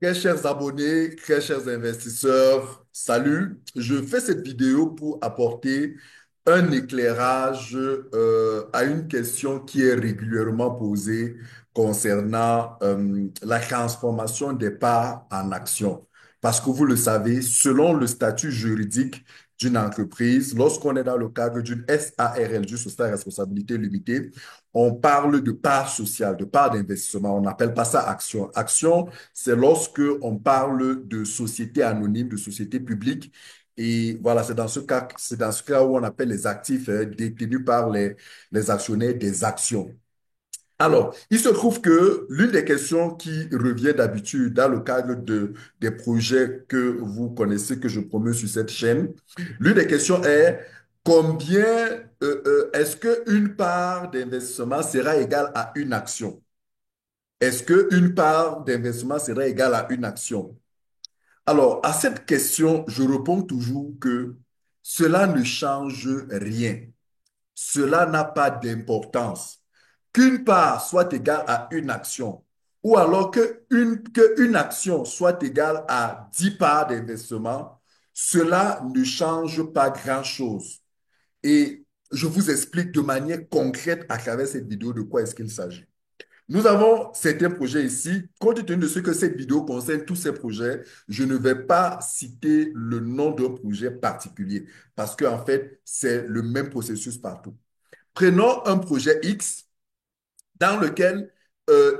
Très chers abonnés, très chers investisseurs, salut. Je fais cette vidéo pour apporter un éclairage à une question qui est régulièrement posée concernant la transformation des parts en actions. Parce que vous le savez, selon le statut juridique d'une entreprise, lorsqu'on est dans le cadre d'une SARL, d'une société à responsabilité limitée, on parle de part sociale, de part d'investissement. On n'appelle pas ça action. Action, c'est lorsque on parle de société anonyme, de société publique. Et voilà, c'est dans ce cas où on appelle les actifs détenus par les actionnaires des actions. Alors, il se trouve que l'une des questions qui revient d'habitude dans le cadre des projets que vous connaissez, que je promeux sur cette chaîne, l'une des questions est combien est-ce qu'une part d'investissement sera égale à une action? Est-ce qu'une part d'investissement sera égale à une action? Alors, à cette question, je réponds toujours que cela ne change rien. Cela n'a pas d'importance. Qu'une part soit égale à une action, ou alors qu'une action soit égale à 10 parts d'investissement, cela ne change pas grand-chose. Et je vous explique de manière concrète à travers cette vidéo de quoi est-ce qu'il s'agit. Nous avons certains projets ici. Compte tenu de ce que cette vidéo concerne, tous ces projets, je ne vais pas citer le nom d'un projet particulier parce qu'en fait, c'est le même processus partout. Prenons un projet X dans lequel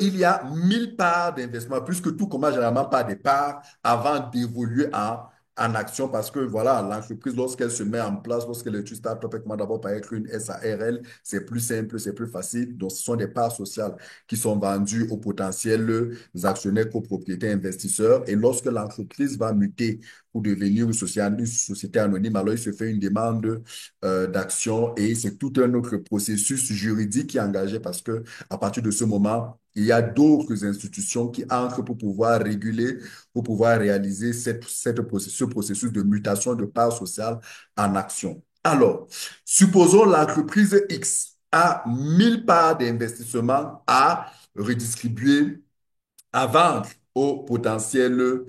il y a 1000 parts d'investissement, puisque tout commence généralement par des parts avant d'évoluer en action, parce que voilà, l'entreprise, lorsqu'elle se met en place, lorsqu'elle est une start-up, elle commence d'abord par être une SARL, c'est plus simple, c'est plus facile. Donc, ce sont des parts sociales qui sont vendues aux potentiels actionnaires, copropriétaires, investisseurs. Et lorsque l'entreprise va muter pour devenir une société anonyme, alors il se fait une demande d'action et c'est tout un autre processus juridique qui est engagé parce que à partir de ce moment, il y a d'autres institutions qui entrent pour pouvoir réguler, pour pouvoir réaliser ce processus de mutation de part sociale en action. Alors, supposons l'entreprise X a 1000 parts d'investissement à redistribuer, à vendre aux potentiels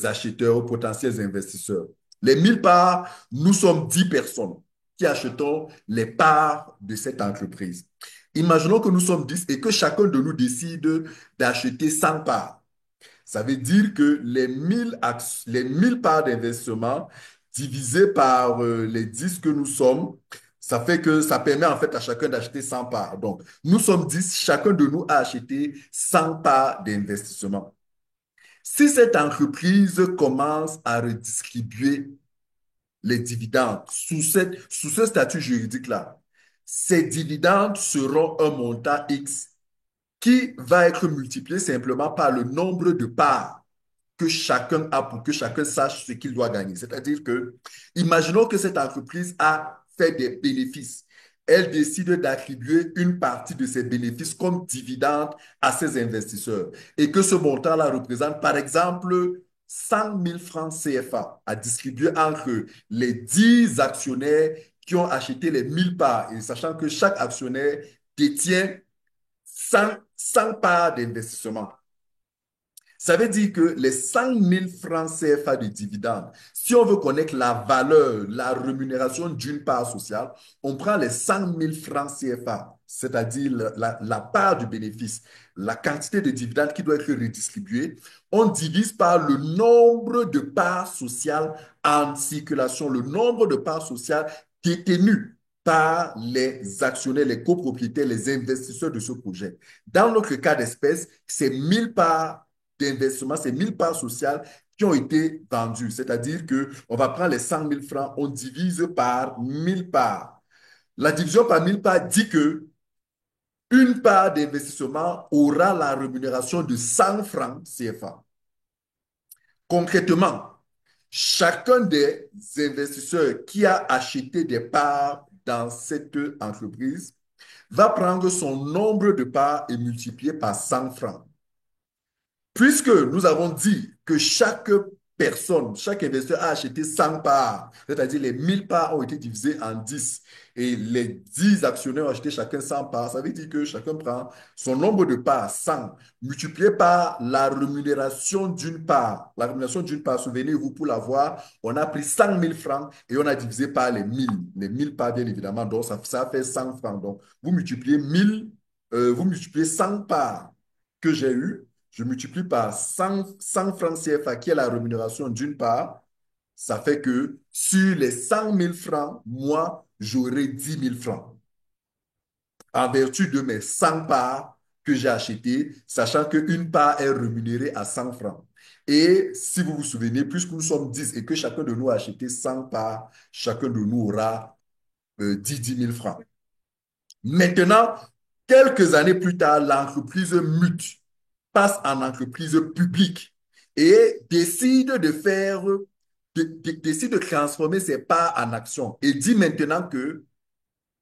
acheteurs, aux potentiels investisseurs. Les 1000 parts, nous sommes 10 personnes qui achetons les parts de cette entreprise. Imaginons que nous sommes 10 et que chacun de nous décide d'acheter 100 parts. Ça veut dire que les 1000 parts d'investissement divisées par les 10 que nous sommes, ça fait que ça permet en fait à chacun d'acheter 100 parts. Donc, nous sommes 10, chacun de nous a acheté 100 parts d'investissement. Si cette entreprise commence à redistribuer les dividendes sous ce statut juridique-là, ces dividendes seront un montant X qui va être multiplié simplement par le nombre de parts que chacun a pour que chacun sache ce qu'il doit gagner. C'est-à-dire que, imaginons que cette entreprise a fait des bénéfices. Elle décide d'attribuer une partie de ses bénéfices comme dividende à ses investisseurs et que ce montant-là représente, par exemple, 100 000 francs CFA à distribuer entre les 10 actionnaires qui ont acheté les 1000 parts et sachant que chaque actionnaire détient 100 parts d'investissement. Ça veut dire que les 100 000 francs CFA de dividendes, si on veut connaître la valeur, la rémunération d'une part sociale, on prend les 100 000 francs CFA, c'est-à-dire la part du bénéfice, la quantité de dividendes qui doit être redistribuée, on divise par le nombre de parts sociales en circulation, le nombre de parts sociales détenues par les actionnaires, les copropriétaires, les investisseurs de ce projet. Dans notre cas d'espèce, c'est 1000 parts d'investissement, c'est 1000 parts sociales qui ont été vendues. C'est-à-dire qu'on va prendre les 100 000 francs, on divise par 1000 parts. La division par 1000 parts dit que une part d'investissement aura la rémunération de 100 francs CFA. Concrètement, chacun des investisseurs qui a acheté des parts dans cette entreprise va prendre son nombre de parts et multiplier par 100 francs. Puisque nous avons dit que chaque personne, chaque investisseur a acheté 100 parts. C'est-à-dire les 1000 parts ont été divisées en 10. Et les 10 actionnaires ont acheté chacun 100 parts. Ça veut dire que chacun prend son nombre de parts, 100, multiplié par la rémunération d'une part. La rémunération d'une part, souvenez-vous, pour l'avoir, on a pris 100 000 francs et on a divisé par les 1000. Les 1000 parts, bien évidemment, donc ça fait 100 francs. Donc, vous multipliez 1000, vous multipliez 100 parts que j'ai eues, je multiplie par 100 francs CFA, qui est la rémunération d'une part. Ça fait que sur les 100 000 francs, moi, j'aurai 10 000 francs en vertu de mes 100 parts que j'ai achetées, sachant qu'une part est rémunérée à 100 francs. Et si vous vous souvenez, puisque nous sommes 10 et que chacun de nous a acheté 100 parts, chacun de nous aura 10 000 francs. Maintenant, quelques années plus tard, l'entreprise mute, passe en entreprise publique et décide de faire, décide de transformer ses parts en actions et dit maintenant que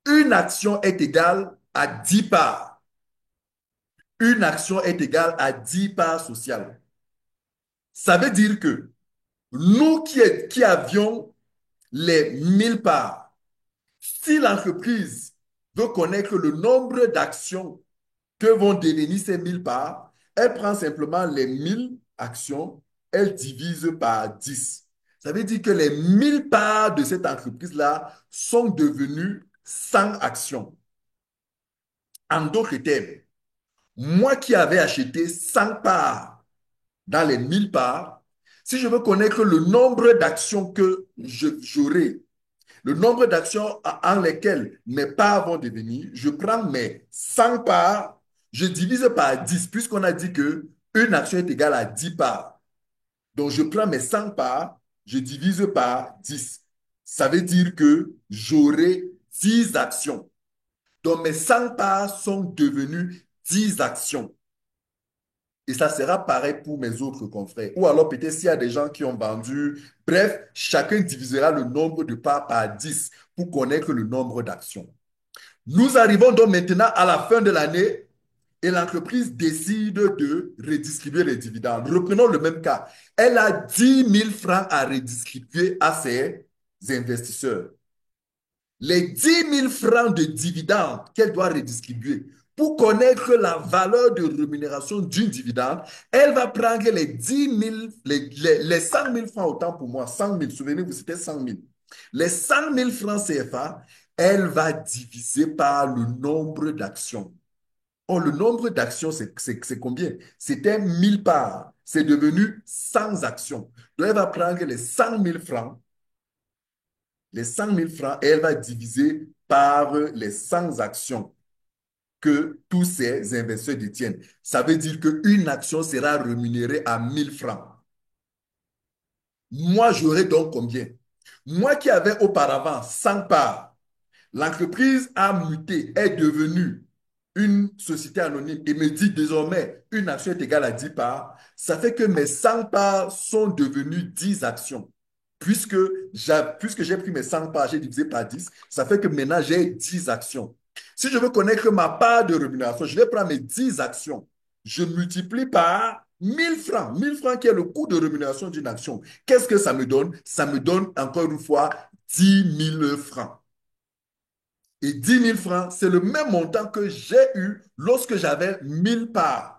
une action est égale à 10 parts. Une action est égale à 10 parts sociales. Ça veut dire que nous qui avions les 1000 parts, si l'entreprise veut connaître le nombre d'actions que vont devenir ces 1000 parts, elle prend simplement les 1000 actions, elle divise par 10. Ça veut dire que les 1000 parts de cette entreprise-là sont devenues 100 actions. En d'autres termes, moi qui avais acheté 100 parts dans les 1000 parts, si je veux connaître le nombre d'actions que j'aurai, le nombre d'actions en lesquelles mes parts vont devenir, je prends mes 100 parts, je divise par 10, puisqu'on a dit que une action est égale à 10 parts. Donc, je prends mes 100 parts, je divise par 10. Ça veut dire que j'aurai 10 actions. Donc, mes 100 parts sont devenues 10 actions. Et ça sera pareil pour mes autres confrères. Ou alors peut-être s'il y a des gens qui ont vendu. Bref, chacun divisera le nombre de parts par 10 pour connaître le nombre d'actions. Nous arrivons donc maintenant à la fin de l'année et l'entreprise décide de redistribuer les dividendes. Reprenons le même cas. Elle a 10 000 francs à redistribuer à ses investisseurs. Les 10 000 francs de dividendes qu'elle doit redistribuer pour connaître la valeur de rémunération d'une dividende, elle va prendre les 10 000, les 100 000 francs, autant pour moi, 100 000, souvenez-vous, c'était 100 000. Les 100 000 francs CFA, elle va diviser par le nombre d'actions. Oh, le nombre d'actions, c'est combien? C'était 1000 parts. C'est devenu 100 actions. Donc, elle va prendre les 100 000 francs, et elle va diviser par les 100 actions que tous ces investisseurs détiennent. Ça veut dire qu'une action sera rémunérée à 1000 francs. Moi, j'aurai donc combien? Moi qui avais auparavant 100 parts, l'entreprise a muté, est devenue une société anonyme et me dit désormais une action est égale à 10 parts. Ça fait que mes 100 parts sont devenues 10 actions. Puisque j'ai pris mes 100 parts, j'ai divisé par 10, ça fait que maintenant j'ai 10 actions. Si je veux connaître ma part de rémunération, je vais prendre mes 10 actions. Je multiplie par 1000 francs. 1000 francs qui est le coût de rémunération d'une action. Qu'est-ce que ça me donne? Ça me donne encore une fois 10 000 francs. Et 10 000 francs, c'est le même montant que j'ai eu lorsque j'avais 1000 parts.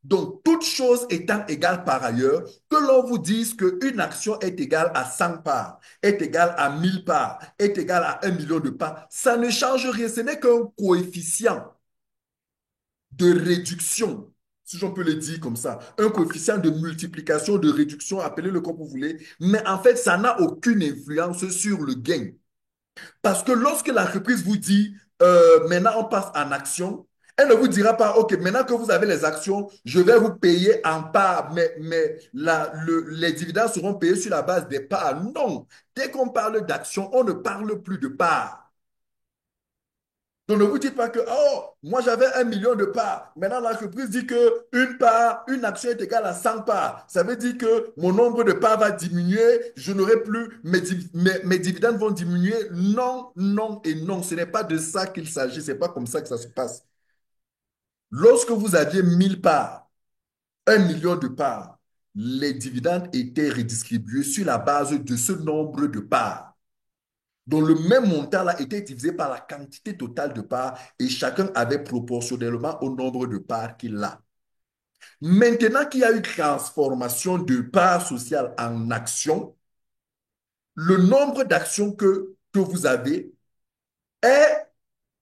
Donc, toute chose étant égale par ailleurs, que l'on vous dise qu'une action est égale à 100 parts, est égale à 1000 parts, est égale à 1 million de parts, ça ne change rien. Ce n'est qu'un coefficient de réduction, si j'en peux le dire comme ça. Un coefficient de multiplication, de réduction, appelez-le comme vous voulez. Mais en fait, ça n'a aucune influence sur le gain. Parce que lorsque l'entreprise vous dit, maintenant on passe en action, elle ne vous dira pas, OK, maintenant que vous avez les actions, je vais vous payer en parts, mais les dividendes seront payés sur la base des parts. Non, dès qu'on parle d'action, on ne parle plus de parts. Donc ne vous dites pas que, oh, moi j'avais 1 million de parts. Maintenant l'entreprise dit que une part, une action est égale à 100 parts. Ça veut dire que mon nombre de parts va diminuer, je n'aurai plus, mes dividendes vont diminuer. Non, non et non, ce n'est pas de ça qu'il s'agit, ce n'est pas comme ça que ça se passe. Lorsque vous aviez 1000 parts, 1 million de parts, les dividendes étaient redistribués sur la base de ce nombre de parts. Donc, le même montant là était divisé par la quantité totale de parts et chacun avait proportionnellement au nombre de parts qu'il a. Maintenant qu'il y a eu transformation de parts sociales en actions, le nombre d'actions que vous avez est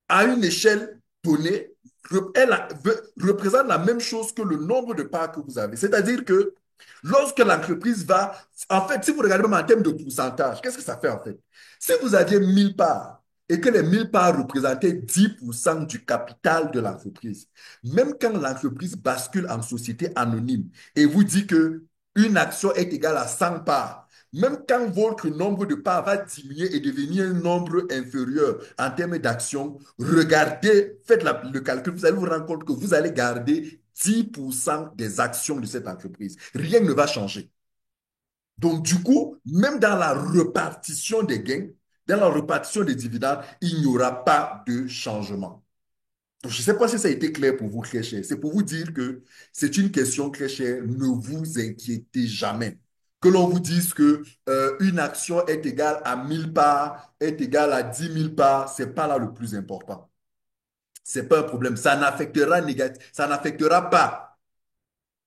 à une échelle donnée, représente la même chose que le nombre de parts que vous avez. C'est-à-dire que lorsque l'entreprise va, en fait, si vous regardez même en termes de pourcentage, qu'est-ce que ça fait en fait? Si vous aviez 1000 parts et que les 1000 parts représentaient 10% du capital de l'entreprise, même quand l'entreprise bascule en société anonyme et vous dit que une action est égale à 100 parts, même quand votre nombre de parts va diminuer et devenir un nombre inférieur en termes d'actions, regardez, faites le calcul, vous allez vous rendre compte que vous allez garder 10% des actions de cette entreprise. Rien ne va changer. Donc, du coup, même dans la répartition des gains, dans la répartition des dividendes, il n'y aura pas de changement. Donc, je ne sais pas si ça a été clair pour vous, très cher. C'est pour vous dire que c'est une question très chère. Ne vous inquiétez jamais. Que l'on vous dise que une action est égale à 1000 parts, est égale à 10 000 parts, ce n'est pas là le plus important. Ce n'est pas un problème. Ça n'affectera pas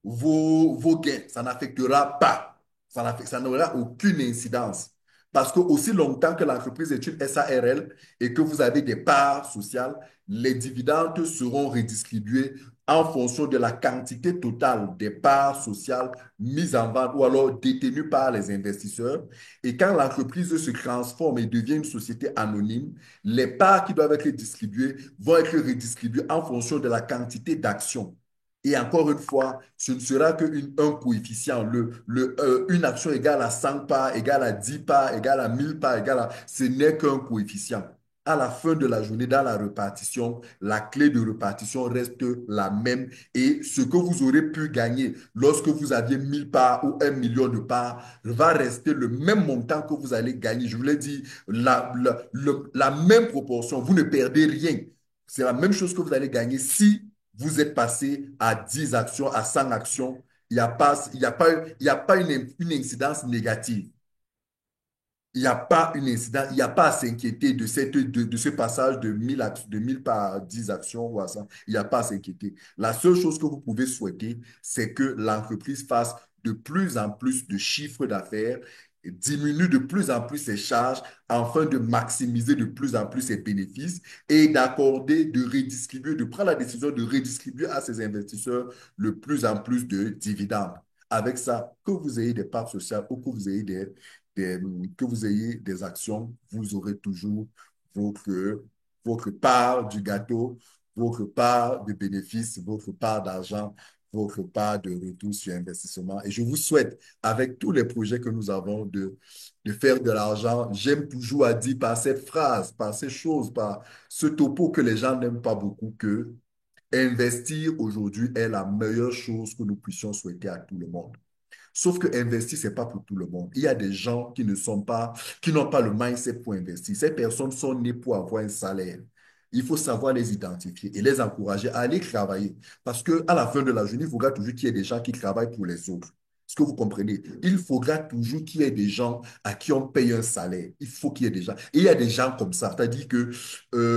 vos gains. Ça n'affectera pas. Ça n'aura aucune incidence. Parce que aussi longtemps que l'entreprise est une SARL et que vous avez des parts sociales, les dividendes seront redistribués en fonction de la quantité totale des parts sociales mises en vente ou alors détenues par les investisseurs. Et quand l'entreprise se transforme et devient une société anonyme, les parts qui doivent être distribuées vont être redistribuées en fonction de la quantité d'actions. Et encore une fois, ce ne sera qu'un coefficient. Une action égale à 100 parts, égale à 10 parts, égale à 1000 parts, égale à... Ce n'est qu'un coefficient. À la fin de la journée, dans la répartition, la clé de répartition reste la même. Et ce que vous aurez pu gagner lorsque vous aviez 1000 parts ou 1 million de parts va rester le même montant que vous allez gagner. Je vous l'ai dit, la même proportion. Vous ne perdez rien. C'est la même chose que vous allez gagner si vous êtes passé à 10 actions, à 100 actions. Il y a pas une incidence négative. Il n'y a pas une incidence, il n'y a pas à s'inquiéter de ce passage de 1000 par 10 actions ou à 100. Il n'y a pas à s'inquiéter. La seule chose que vous pouvez souhaiter, c'est que l'entreprise fasse de plus en plus de chiffres d'affaires, diminue de plus en plus ses charges afin de maximiser de plus en plus ses bénéfices et d'accorder, de redistribuer, de prendre la décision de redistribuer à ses investisseurs le plus en plus de dividendes. Avec ça, que vous ayez des parts sociales ou que vous ayez des, que vous ayez des actions, vous aurez toujours votre, votre part du gâteau, votre part de bénéfices, votre part d'argent, votre part de retour sur investissement. Et je vous souhaite, avec tous les projets que nous avons, de faire de l'argent. J'aime toujours à dire par cette phrase, par ces choses, par ce topo que les gens n'aiment pas beaucoup, que investir aujourd'hui est la meilleure chose que nous puissions souhaiter à tout le monde. Sauf que investir, ce n'est pas pour tout le monde. Il y a des gens qui ne sont pas, qui n'ont pas le mindset pour investir. Ces personnes sont nées pour avoir un salaire. Il faut savoir les identifier et les encourager à aller travailler. Parce qu'à la fin de la journée, il faudra toujours qu'il y ait des gens qui travaillent pour les autres. Est-ce que vous comprenez? Il faudra toujours qu'il y ait des gens à qui on paye un salaire. Il faut qu'il y ait des gens. Et il y a des gens comme ça. C'est-à-dire que,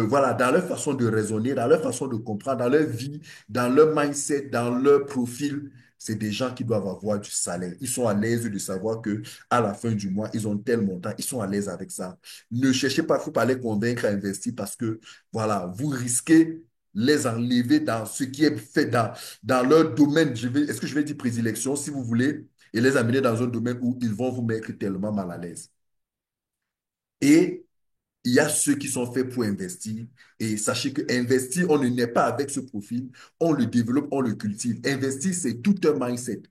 voilà, dans leur façon de raisonner, dans leur façon de comprendre, dans leur vie, dans leur mindset, dans leur profil, c'est des gens qui doivent avoir du salaire. Ils sont à l'aise de savoir que à la fin du mois, ils ont tel montant. Ils sont à l'aise avec ça. Ne cherchez pas, faut pas les convaincre à investir parce que, voilà, vous risquez les enlever dans ce qui est fait dans leur domaine. Est-ce que je vais dire prédilection, si vous voulez, et les amener dans un domaine où ils vont vous mettre tellement mal à l'aise. Et il y a ceux qui sont faits pour investir. Et sachez que investir, on ne naît pas avec ce profil. On le développe, on le cultive. Investir, c'est tout un mindset.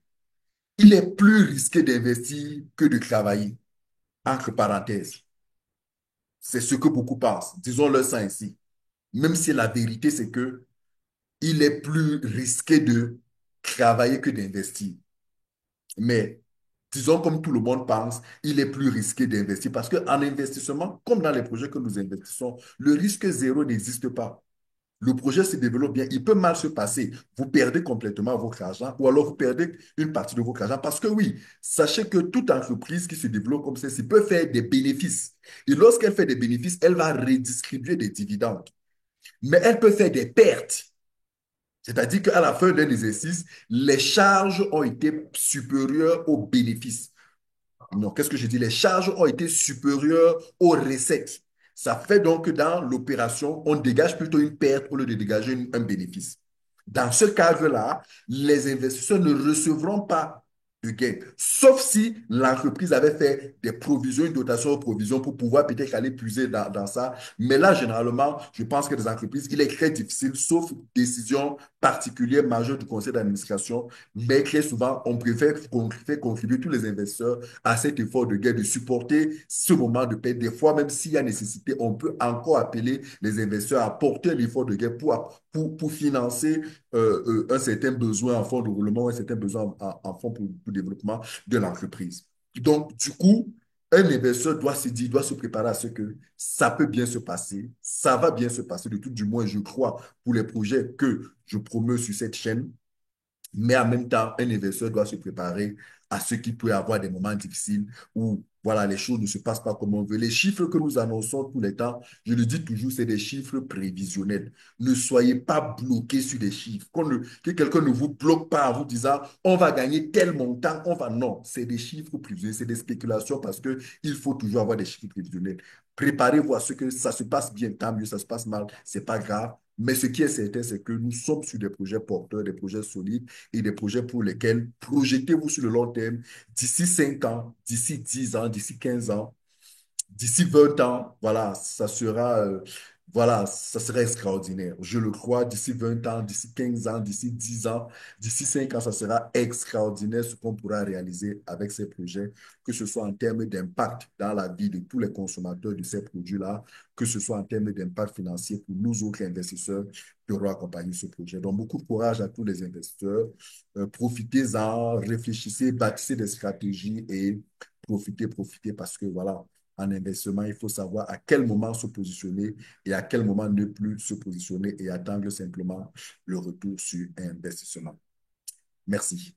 Il est plus risqué d'investir que de travailler, entre parenthèses. C'est ce que beaucoup pensent. Disons-le ça ainsi. Même si la vérité, c'est que il est plus risqué de travailler que d'investir. Mais disons comme tout le monde pense, il est plus risqué d'investir parce qu'en investissement, comme dans les projets que nous investissons, le risque zéro n'existe pas. le projet se développe bien, il peut mal se passer. Vous perdez complètement votre argent ou alors vous perdez une partie de votre argent. Parce que oui, sachez que toute entreprise qui se développe comme celle-ci peut faire des bénéfices. Et lorsqu'elle fait des bénéfices, elle va redistribuer des dividendes. Mais elle peut faire des pertes. C'est-à-dire qu'à la fin d'un exercice, les charges ont été supérieures aux bénéfices. Non, qu'est-ce que je dis? Les charges ont été supérieures aux recettes. Ça fait donc que dans l'opération, on dégage plutôt une perte au lieu de dégager un bénéfice. Dans ce cadre-là, les investisseurs ne recevront pas de gain, sauf si l'entreprise avait fait des provisions, une dotation de provisions pour pouvoir peut-être aller puiser dans ça. Mais là, généralement, je pense que les entreprises, il est très difficile, sauf décision particulière majeure du conseil d'administration, mais très souvent, on préfère faire contribuer tous les investisseurs à cet effort de guerre, de supporter ce moment de paix. Des fois, même s'il y a nécessité, on peut encore appeler les investisseurs à porter l'effort de guerre pour financer un certain besoin en fonds de roulement, un certain besoin en fonds pour développement de l'entreprise. Donc, du coup, un investisseur doit se dire, doit se préparer à ce que ça peut bien se passer, ça va bien se passer, de tout du moins, je crois, pour les projets que je promeux sur cette chaîne. Mais en même temps, un investisseur doit se préparer à ce qu'il peut y avoir des moments difficiles où voilà, les choses ne se passent pas comme on veut. Les chiffres que nous annonçons tous les temps, je le dis toujours, c'est des chiffres prévisionnels. Ne soyez pas bloqués sur des chiffres. Que quelqu'un ne vous bloque pas en vous disant on va gagner tel montant, on va. Non, c'est des chiffres prévisionnels, c'est des spéculations parce qu'il faut toujours avoir des chiffres prévisionnels. Préparez-vous à ce que ça se passe bien, tant mieux, ça se passe mal, c'est pas grave. Mais ce qui est certain, c'est que nous sommes sur des projets porteurs, des projets solides et des projets pour lesquels projetez-vous sur le long terme, d'ici 5 ans, d'ici 10 ans, d'ici 15 ans, d'ici 20 ans, voilà, ça sera extraordinaire. Je le crois, d'ici 20 ans, d'ici 15 ans, d'ici 10 ans, d'ici 5 ans, ça sera extraordinaire ce qu'on pourra réaliser avec ces projets, que ce soit en termes d'impact dans la vie de tous les consommateurs de ces produits-là, que ce soit en termes d'impact financier pour nous autres investisseurs qui auront accompagné ce projet. Donc, beaucoup de courage à tous les investisseurs. Profitez-en, réfléchissez, bâtissez des stratégies et profitez parce que voilà, en investissement, il faut savoir à quel moment se positionner et à quel moment ne plus se positionner et attendre simplement le retour sur investissement. Merci.